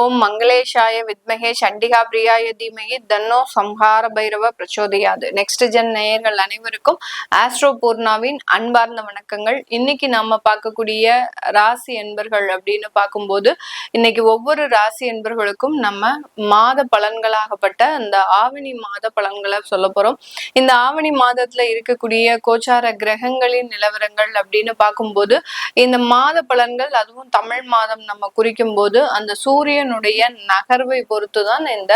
ஓம் மங்களேஷாய வித்மகே சண்டிகா பிரியாய தீமகி தன்னோ சம்ஹார பைரவ பிரச்சோதயாது. நெக்ஸ்ட் ஜென் நேயர்கள் அனைவருக்கும் ஆஸ்ட்ரோ பூர்ணாவின் அன்பார்ந்த வணக்கங்கள். இன்னைக்கு நாம பார்க்கக்கூடிய ராசி என்பர்கள் அப்படின்னு பார்க்கும்போது இன்னைக்கு ஒவ்வொரு ராசி என்பர்களுக்கும் நம்ம மாத பலன்களாகப்பட்ட இந்த ஆவணி மாத பலன்களை சொல்ல போறோம். இந்த ஆவணி மாதத்துல இருக்கக்கூடிய கோச்சார கிரகங்களின் நிலவரங்கள் அப்படின்னு பார்க்கும்போது இந்த மாத பலன்கள், அதுவும் தமிழ் மாதம் நம்ம குறிக்கும் போது அந்த சூரியனுடைய நகர்வை பொறுத்துதான் இந்த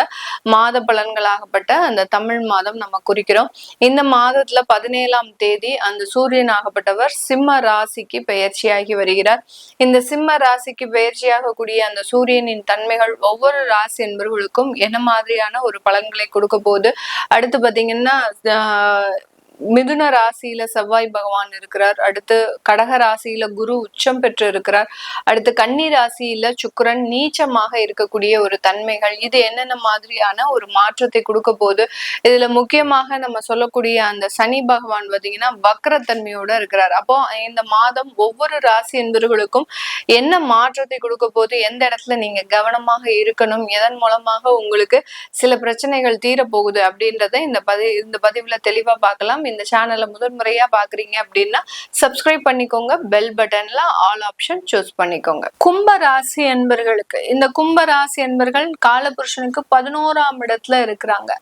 மாத பலன்களாகப்பட்ட அந்த தமிழ் மாதம் நம்ம குறிக்கிறோம். இந்த மாதத்துல 17ஆம் தேதி அந்த சூரியன் ஆகப்பட்டவர் சிம்ம ராசிக்கு பெயர்ச்சியாகி வருகிறார். இந்த சிம்ம ராசிக்கு பெயர்ச்சியாக கூடிய அந்த சூரியனின் தன்மைகள் ஒவ்வொரு ராசி என்பவர்களுக்கும் என்ன மாதிரியான ஒரு பலன்களை கொடுக்க போகுது. அடுத்து பாத்தீங்கன்னா மிதுன ராசியில செவ்வாய் பகவான் இருக்கிறார். அடுத்து கடக ராசியில குரு உச்சம் பெற்று இருக்கிறார். அடுத்து கன்னி ராசியில சுக்கிரன் நீச்சமாக இருக்கக்கூடிய ஒரு தன்மைகள், இது என்னென்ன மாதிரியான ஒரு மாற்றத்தை கொடுக்க போகுது. இதுல முக்கியமாக நம்ம சொல்லக்கூடிய அந்த சனி பகவான் பாத்தீங்கன்னா வக்ரத்தன்மையோட இருக்கிறார். அப்போ இந்த மாதம் ஒவ்வொரு ராசி என்பவர்களுக்கும் என்ன மாற்றத்தை கொடுக்க போகுது, எந்த இடத்துல நீங்க கவனமாக இருக்கணும், எதன் மூலமாக உங்களுக்கு சில பிரச்சனைகள் தீரப்போகுது அப்படின்றத இந்த பதிவுல தெளிவா பார்க்கலாம். இந்த சேனலை முதல் முறையா பாக்குறீங்க அப்படின்னா சப்ஸ்கிரைப் பண்ணிக்கோங்க, பெல் பட்டன்ல ஆல் ஆப்ஷன் சூஸ் பண்ணிக்கோங்க. கும்ப ராசி என்பர்களுக்கு, இந்த கும்ப ராசி என்பர்கள் காலபுருஷனுக்கு 11ஆம் இடத்துல இருக்கிறாங்க.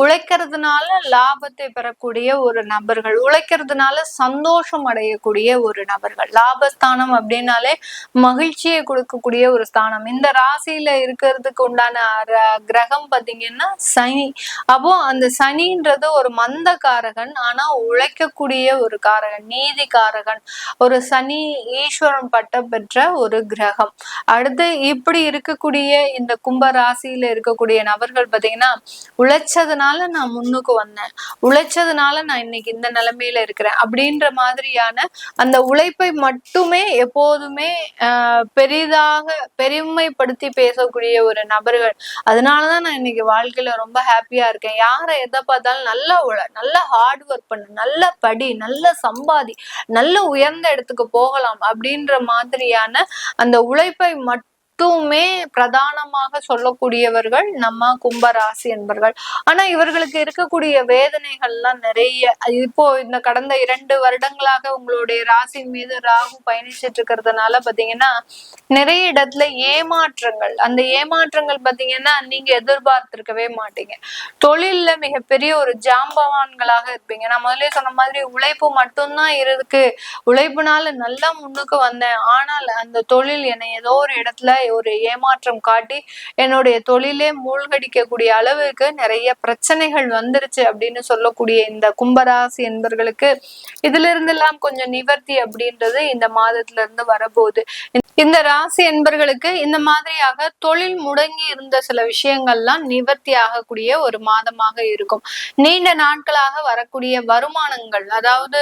உழைக்கிறதுனால லாபத்தை பெறக்கூடிய ஒரு நபர்கள், உழைக்கிறதுனால சந்தோஷம் அடையக்கூடிய ஒரு நபர்கள். லாபஸ்தானம் அப்படின்னாலே மகிழ்ச்சியை கொடுக்கக்கூடிய ஒரு ஸ்தானம். இந்த ராசியில இருக்கிறதுக்கு உண்டான கிரகம் பாத்தீங்கன்னா சனி. அப்போ அந்த சனின்றது ஒரு மந்த காரகன், ஆனா உழைக்கக்கூடிய ஒரு காரகன், நீதி காரகன், ஒரு சனி ஈஸ்வரன் பட்டம் பெற்ற ஒரு கிரகம். அடுத்து இப்படி இருக்கக்கூடிய இந்த கும்ப ராசியில இருக்கக்கூடிய நபர்கள் பாத்தீங்கன்னா உழைச்சதுனால நான் முன்னுக்கு வந்தேன், உழைச்சதுனால நான் இன்னைக்கு இந்த நிலைமையில இருக்கிறேன் அப்படின்ற மாதிரியான அந்த உழைப்பை மட்டுமே எப்போதுமே பெருமைப்படுத்தி பேசக்கூடிய ஒரு நபர்கள். அதனாலதான் நான் இன்னைக்கு வாழ்க்கையில ரொம்ப ஹாப்பியா இருக்கேன். யாரை எதை பார்த்தாலும் நல்ல ஹார்ட் ஒர்க் பண்ணு, நல்ல படி, நல்ல சம்பாதி, நல்ல உயர்ந்த இடத்துக்கு போகலாம் அப்படின்ற மாதிரியான அந்த உழைப்பை மட்டுமே பிரதானமாக சொல்லக்கூடியவர்கள் நம்ம கும்பராசி என்பர்கள். ஆனா இவர்களுக்கு இருக்கக்கூடிய வேதனைகள்லாம் நிறைய. இப்போ இந்த கடந்த 2 வருடங்களாக உங்களுடைய ராசி மீது ராகு பயணிச்சிட்டு இருக்கிறதுனால பாத்தீங்கன்னா நிறைய இடத்துல ஏமாற்றங்கள், அந்த ஏமாற்றங்கள் பாத்தீங்கன்னா நீங்க எதிர்பார்த்திருக்கவே மாட்டீங்க. தொழில்ல மிகப்பெரிய ஒரு ஜாம்பவான்களாக இருப்பீங்க. நான் முதலே சொன்ன மாதிரி உழைப்பு மட்டும்தான் இருக்கு, உழைப்புனால நல்லா முன்னுக்கு வந்தேன், ஆனால் அந்த தொழில் என்னை ஏதோ ஒரு இடத்துல ஒரு ஏமாற்றம் காட்டி என்னுடைய தொழிலே மூழ்கடிக்கக்கூடிய அளவுக்கு நிறைய பிரச்சனைகள் வந்துருச்சு அப்படின்னு சொல்லக்கூடிய இந்த கும்பராசி என்பர்களுக்கு இதுல இருந்து எல்லாம் கொஞ்சம் நிவர்த்தி அப்படின்றது இந்த மாதத்துல இருந்து வரப்போகுது. இந்த ராசி என்பர்களுக்கு இந்த மாதிரியாக தொழில் முடங்கி இருந்த சில விஷயங்கள்லாம் நிவர்த்தி ஆகக்கூடிய ஒரு மாதமாக இருக்கும். நீண்ட நாட்களாக வரக்கூடிய வருமானங்கள், அதாவது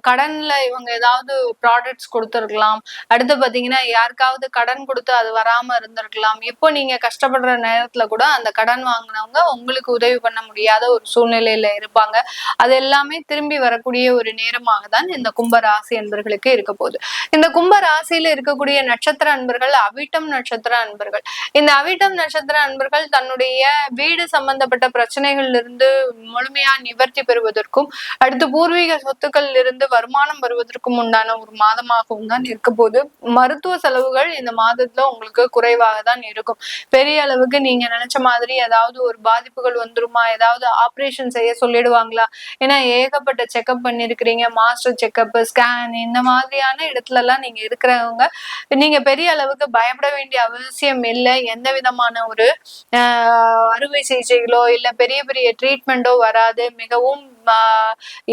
கடன்ல இவங்க ஏதாவது ப்ராடக்ட்ஸ் கொடுத்துருக்கலாம், அடுத்து பாத்தீங்கன்னா யாருக்காவது கடன் கொடுத்து அது வராம இருந்திருக்கலாம். இப்போ நீங்க கஷ்டப்படுற நேரத்துல கூட அந்த கடன் வாங்கினவங்க உங்களுக்கு உதவி பண்ண முடியாத ஒரு சூழ்நிலையில இருப்பாங்க. அது எல்லாமே திரும்பி வரக்கூடிய ஒரு நேரமாக தான் இந்த கும்ப ராசி என்பர்களுக்கு இருக்க போகுது. இந்த கும்ப ராசியில இருக்கக்கூடிய நட்சத்திர அன்பர்கள் அவிட்டம் நட்சத்திர அன்பர்கள். இந்த அவிட்டம் நட்சத்திர அன்பர்கள் தன்னுடைய வீடு சம்பந்தப்பட்ட பிரச்சனைகள்ல இருந்து முழுமையா நிவர்த்தி பெறுவதற்கும், அடுத்து பூர்வீக சொத்துக்கள் இருந்து வருமானம் வருவதற்கும் உண்டான ஒரு மாதமாகவும் தான் இருக்க போது. மருத்துவ செலவுகள் இந்த மாதத்துல உங்களுக்கு குறைவாக தான் இருக்கும். பெரிய அளவுக்கு நீங்க நினைச்ச மாதிரி ஏதாவது ஒரு பாதிப்புகள் வந்துருமா, ஏதாவது ஆபரேஷன் செய்ய சொல்லிடுவாங்களா, ஏன்னா ஏகப்பட்ட செக்அப் பண்ணிருக்கிறீங்க, மாஸ்டர் செக்அப், ஸ்கேன், இந்த மாதிரியான இடத்துல எல்லாம் நீங்க இருக்கிறவங்க நீங்க பெரிய அளவுக்கு பயப்பட வேண்டிய அவசியம் இல்லை. எந்த விதமான ஒரு அறுவை சிகிச்சைகளோ இல்ல பெரிய பெரிய ட்ரீட்மெண்டோ வராது. மிகவும்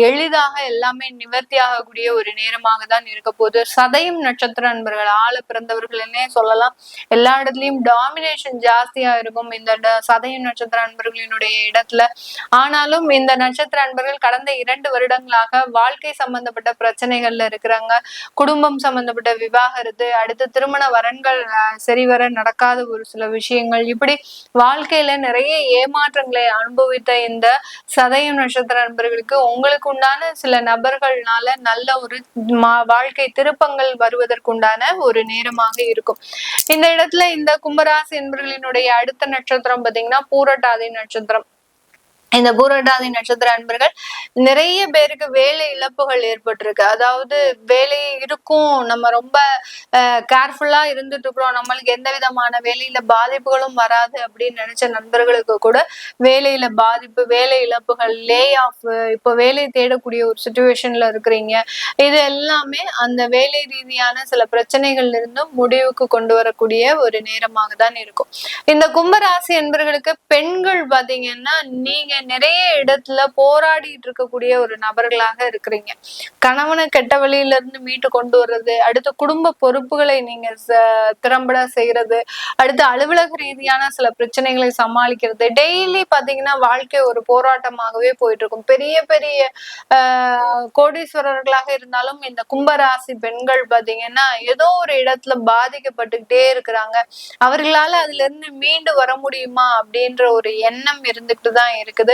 எளிதாக எல்லாமே நிவர்த்தி ஆகக்கூடிய ஒரு நேரமாக தான் இருக்க போது. சதயம் நட்சத்திர அன்பர்கள், ஆள பிறந்தவர்கள்னே சொல்லலாம், எல்லா இடத்துலயும் டாமினேஷன் ஜாஸ்தியா இருக்கும் இந்த சதயம் நட்சத்திர அன்பர்களினுடைய இடத்துல. ஆனாலும் இந்த நட்சத்திர அன்பர்கள் கடந்த 2 வருடங்களாக வாழ்க்கை சம்பந்தப்பட்ட பிரச்சனைகள்ல இருக்கிறாங்க. குடும்பம் சம்பந்தப்பட்ட விவாகரத்து, அடுத்து திருமண வரன்கள் சரிவர நடக்காத ஒரு சில விஷயங்கள், இப்படி வாழ்க்கையில நிறைய ஏமாற்றங்களை அனுபவித்த இந்த சதயம் நட்சத்திர அன்பர்களுக்கு உங்களுக்கு உண்டான சில நபர்கள்னால நல்ல ஒரு வாழ்க்கை திருப்பங்கள் வருவதற்குண்டான ஒரு நேரமாக இருக்கும். இந்த இடத்துல இந்த கும்பராசி அன்பர்களினுடைய அடுத்த நட்சத்திரம் பாத்தீங்கன்னா பூரட்டாதி நட்சத்திரம். இந்த பூரட்டாதி நட்சத்திர அன்பர்கள் நிறைய பேருக்கு வேலை இழப்புகள் ஏற்பட்டிருக்கு. அதாவது வேலை இருக்கும், நம்ம ரொம்ப கேர்ஃபுல்லா இருந்துட்டு இருக்கிறோம், நம்மளுக்கு எந்த விதமான வேலையில பாதிப்புகளும் வராது அப்படின்னு நினைச்ச நண்பர்களுக்கு கூட வேலையில பாதிப்பு, வேலை இழப்புகள், லே ஆஃப், இப்போ வேலை தேடக்கூடிய ஒரு சுச்சுவேஷன்ல இருக்கிறீங்க. இது எல்லாமே அந்த வேலை ரீதியான சில பிரச்சனைகள்ல இருந்தும் முடிவுக்கு கொண்டு வரக்கூடிய ஒரு நேரமாக தான் இருக்கும். இந்த கும்பராசி என்பர்களுக்கு பெண்கள் பாத்தீங்கன்னா நீங்க நிறைய இடத்துல போராடிட்டு இருக்கக்கூடிய ஒரு நபர்களாக இருக்கிறீங்க. கணவனை கெட்ட வழியில இருந்து மீட்டு கொண்டு வர்றது, அடுத்து குடும்ப பொறுப்புகளை நீங்க திறம்பட செய்யறது, அடுத்து அலுவலக ரீதியான சில பிரச்சனைகளை சமாளிக்கிறது, டெய்லி பாத்தீங்கன்னா வாழ்க்கை ஒரு போராட்டமாகவே போயிட்டு இருக்கும். பெரிய பெரிய கோடீஸ்வரர்களாக இருந்தாலும் இந்த கும்பராசி பெண்கள் பாத்தீங்கன்னா ஏதோ ஒரு இடத்துல பாதிக்கப்பட்டுக்கிட்டே இருக்கிறாங்க. அவர்களால அதுல இருந்து மீண்டு வர முடியுமா அப்படின்ற ஒரு எண்ணம் இருந்துட்டு தான் இருக்குது.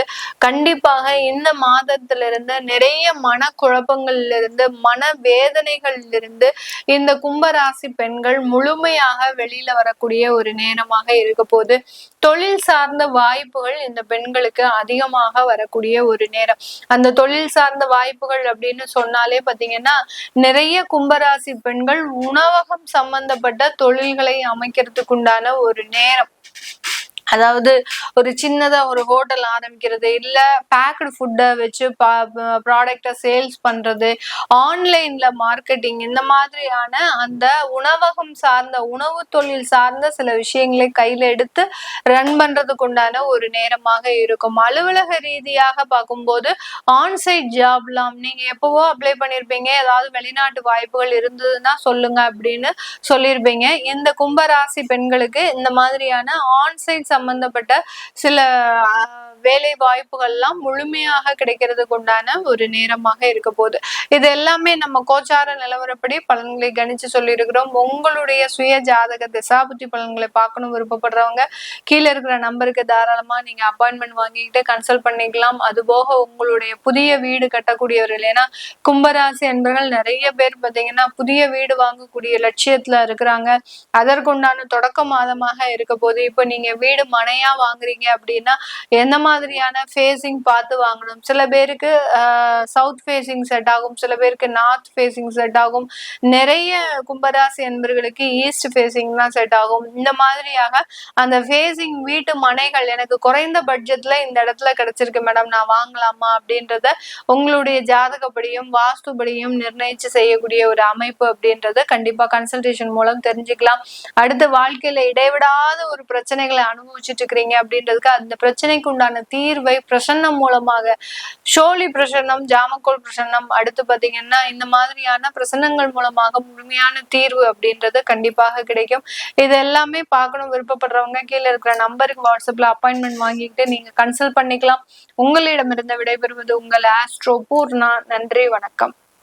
கண்டிப்பாக இந்த மாதத்திலிருந்து நிறைய மனக்குழப்பங்கள்ல இருந்து, மன வேதனைகள்ல இருந்து இந்த கும்பராசி பெண்கள் முழுமையாக வெளியில வரக்கூடிய ஒரு நேரமாக இருக்க போது. தொழில் சார்ந்த வாய்ப்புகள் இந்த பெண்களுக்கு அதிகமாக வரக்கூடிய ஒரு நேரம். அந்த தொழில் சார்ந்த வாய்ப்புகள் அப்படின்னு சொன்னாலே பாத்தீங்கன்னா நிறைய கும்பராசி பெண்கள் உணவகம் சம்பந்தப்பட்ட தொழில்களை அமைக்கிறதுக்கு உண்டான ஒரு நேரம். அதாவது ஒரு சின்னதா ஒரு ஹோட்டல் ஆரம்பிக்கிறது, இல்ல பேக்டு ஃபுட்டை வச்சு ப்ராடக்டை சேல்ஸ் பண்றது, ஆன்லைன்ல மார்க்கெட்டிங், இந்த மாதிரியான அந்த உணவகம் சார்ந்த உணவு தொழில் சார்ந்த சில விஷயங்களை கையில எடுத்து ரன் பண்றதுக்கு உண்டான ஒரு நேரமாக இருக்கும். அலுவலக ரீதியாக பார்க்கும்போது ஆன்சைட் ஜாப்லாம் நீங்க எப்பவோ அப்ளை பண்ணிருப்பீங்க, ஏதாவது வெளிநாட்டு வாய்ப்புகள் இருந்ததுன்னா சொல்லுங்க அப்படின்னு சொல்லியிருப்பீங்க. இந்த கும்பராசி பெண்களுக்கு இந்த மாதிரியான ஆன்சைட் சம்பந்தப்பட்ட சில வேலை வாய்ப்புகள்லாம் முழுமையாக கிடைக்கிறதுக்கு உண்டான ஒரு நேரமாக இருக்க போகுது. இது எல்லாமே நம்ம கோச்சார நிலவரப்படி பலன்களை கணிச்சு சொல்லியிருக்கிறோம். உங்களுடைய சுய ஜாதக திசாபுத்தி பலன்களை பார்க்கணும் விருப்பப்படுறவங்க கீழே இருக்கிற நம்பருக்கு தாராளமா நீங்க அப்பாயின்மெண்ட் வாங்கிக்கிட்டு கன்சல்ட் பண்ணிக்கலாம். அது போக உங்களுடைய புதிய வீடு கட்டக்கூடியவர்கள், ஏன்னா கும்பராசி என்பவர்கள் நிறைய பேர் பார்த்தீங்கன்னா புதிய வீடு வாங்கக்கூடிய லட்சியத்துல இருக்கிறாங்க. அதற்குண்டான தொடக்க மாதமாக இருக்க போது. இப்போ நீங்க வீடு மனையா வாங்குறீங்க அப்படின்னா எந்த மாதிரியான ஃபேசிங் பார்த்து வாங்கணும். சில பேருக்கு சவுத் ஃபேசிங் செட் ஆகும், சில பேருக்கு நார்த் ஃபேசிங் செட் ஆகும், நிறைய கும்பராசி என்பவர்களுக்கு ஈஸ்ட் ஃபேசிங்லாம் செட் ஆகும். இந்த மாதிரியாக அந்த ஃபேசிங் வீட்டு மனைகள் எனக்கு குறைந்த பட்ஜெட்ல இந்த இடத்துல கிடைச்சிருக்கு மேடம், நான் வாங்கலாமா அப்படின்றத உங்களுடைய ஜாதகப்படியும் வாஸ்துபடியும் நிர்ணயிச்சு செய்யக்கூடிய ஒரு அமைப்பு அப்படின்றத கண்டிப்பா கன்சல்டேஷன் மூலம் தெரிஞ்சுக்கலாம். அடுத்த வாழ்க்கையில இடைவிடாத ஒரு பிரச்சனைகளை அனுபவிச்சுட்டு இருக்கிறீங்க அப்படின்றதுக்கு அந்த பிரச்சனைக்கு உண்டான தீர்வை பிரசன்னம் மூலமாக, ஷோலி பிரசன்னம், ஜாமக்கோல் பிரசன்னம், அடுத்து பாத்தீங்கன்னா இந்த மாதிரியான பிரசன்னங்கள் மூலமாக முழுமையான தீர்வு அப்படின்றது கண்டிப்பாக கிடைக்கும். இது எல்லாமே பார்க்கணும் விருப்பப்படுறவங்க கீழே இருக்கிற நம்பருக்கு வாட்ஸ்அப்ல அப்பாயின்மெண்ட் வாங்கிக்கிட்டு நீங்க கன்சல்ட் பண்ணிக்கலாம். உங்களிடமிருந்து விடைபெறுவது உங்கள் ஆஸ்ட்ரோ பூர்ணா. நன்றி, வணக்கம்.